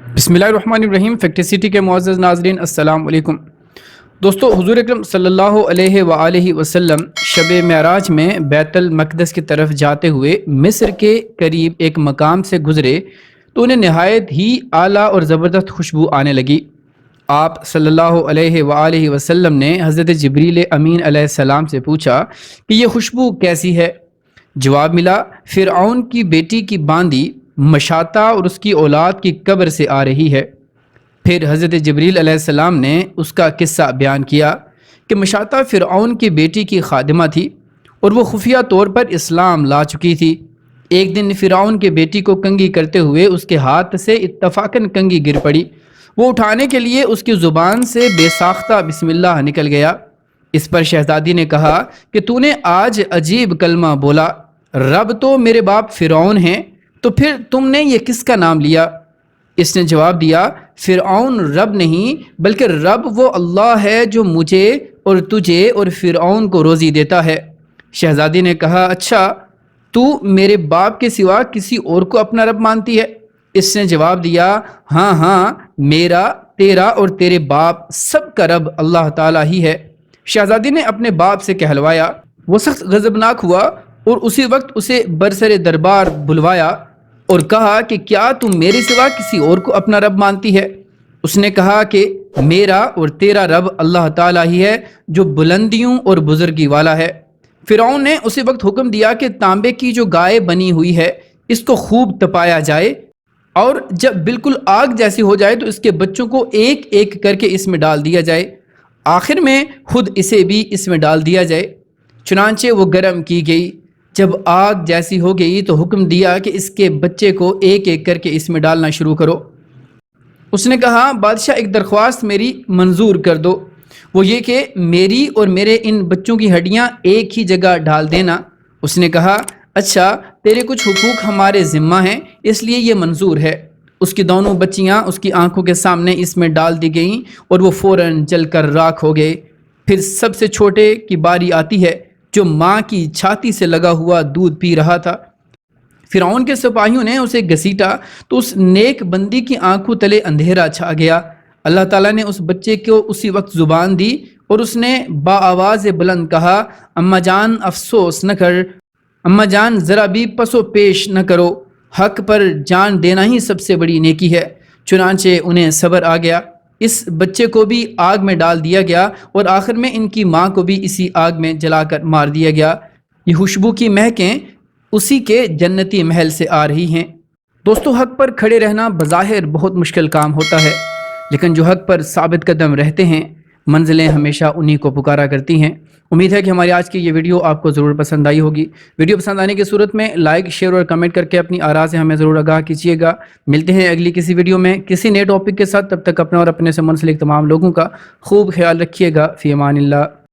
बिस्मिल्लाहिर्रहमानिर्रहीम। फैक्टिसिटी के मुअज़्ज़ज़ नाज़रीन, अस्सलाम वालेकुम। दोस्तों, हुज़ूर अकरम सल्लल्लाहु अलैहि वआलिहि वसल्लम शब मेराज में बैतुल मक़दस की तरफ जाते हुए मिस्र के करीब एक मकाम से गुज़रे तो उन्हें नहायत ही आला और ज़बरदस्त खुशबू आने लगी। आप सल्लल्लाहु अलैहि वआलिहि वसल्लम ने हज़रत जिब्रील अमीन अलैहिस्सलाम से पूछा कि ये खुशबू कैसी है। जवाब मिला, फ़िरऔन की बेटी की बांदी मशाता और उसकी औलाद की कब्र से आ रही है। फिर हज़रत जिब्रील अलैहिस्सलाम ने उसका किस्सा बयान किया कि मशाता फ़िरऔन की बेटी की खादिमा थी और वो खुफिया तौर पर इस्लाम ला चुकी थी। एक दिन फ़िरऔन की बेटी को कंघी करते हुए उसके हाथ से इत्तफ़ाक़न कंघी गिर पड़ी। वो उठाने के लिए उसकी ज़ुबान से बेसाख्ता बिस्मिल्लाह निकल गया। इस पर शहज़ादी ने कहा कि तूने आज अजीब कलमा बोला, रब तो मेरे बाप फ़िरऔन हैं, तो फिर तुमने ये किसका नाम लिया? इसने जवाब दिया, फ़िरऔन रब नहीं बल्कि रब वो अल्लाह है जो मुझे और तुझे और फ़िरऔन को रोज़ी देता है। शहज़ादी ने कहा, अच्छा, तू मेरे बाप के सिवा किसी और को अपना रब मानती है? इसने जवाब दिया, हाँ हाँ, मेरा, तेरा और तेरे बाप सब का रब अल्लाह ताला ही है। शहज़ादी ने अपने बाप से कहलवाया। वो सख्त गज़बनाक हुआ और उसी वक्त उसे बरसरे दरबार बुलवाया और कहा कि क्या तुम मेरे सिवा किसी और को अपना रब मानती है? उसने कहा कि मेरा और तेरा रब अल्लाह ताला ही है जो बुलंदियों और बुजुर्गी वाला है। फ़िरऔन ने उसी वक्त हुक्म दिया कि तांबे की जो गाय बनी हुई है इसको खूब तपाया जाए और जब बिल्कुल आग जैसी हो जाए तो इसके बच्चों को एक एक करके इसमें डाल दिया जाए। आखिर में खुद इसे भी इसमें डाल दिया जाए। चुनांचे वो गर्म की गई। जब आग जैसी हो गई तो हुक्म दिया कि इसके बच्चे को एक एक करके इसमें डालना शुरू करो। उसने कहा, बादशाह, एक दरख्वास्त मेरी मंजूर कर दो, वो ये कि मेरी और मेरे इन बच्चों की हड्डियाँ एक ही जगह डाल देना। उसने कहा, अच्छा, तेरे कुछ हुकूक हमारे ज़िम्मा हैं इसलिए ये मंजूर है। उसकी दोनों बच्चियाँ उसकी आंखों के सामने इसमें डाल दी गईं और वो फ़ौरन जलकर राख हो गए। फिर सबसे छोटे की बारी आती है जो माँ की छाती से लगा हुआ दूध पी रहा था। फ़िरऔन के सिपाहियों ने उसे घसीटा तो उस नेक बंदी की आंखों तले अंधेरा छा गया। अल्लाह ताला ने उस बच्चे को उसी वक्त ज़ुबान दी और उसने बाआवाज़ बुलंद कहा, अम्मा जान, अफसोस न कर, अम्मा जान, ज़रा भी पसो पेश न करो, हक पर जान देना ही सबसे बड़ी नेकी है। चुनांचे उन्हें सब्र आ गया। इस बच्चे को भी आग में डाल दिया गया और आखिर में इनकी माँ को भी इसी आग में जलाकर मार दिया गया। ये खुशबू की महकें उसी के जन्नती महल से आ रही हैं। दोस्तों, हक पर खड़े रहना बज़ाहिर बहुत मुश्किल काम होता है, लेकिन जो हक पर साबित कदम रहते हैं मंजिलें हमेशा उन्हीं को पुकारा करती हैं। उम्मीद है कि हमारी आज की ये वीडियो आपको ज़रूर पसंद आई होगी। वीडियो पसंद आने की सूरत में लाइक, शेयर और कमेंट करके अपनी आरा से हमें ज़रूर आगाह कीजिएगा। मिलते हैं अगली किसी वीडियो में किसी नए टॉपिक के साथ। तब तक अपना और अपने से मुंसलिक तमाम लोगों का खूब ख्याल रखिएगा। फ़ी अमानिल्लाह।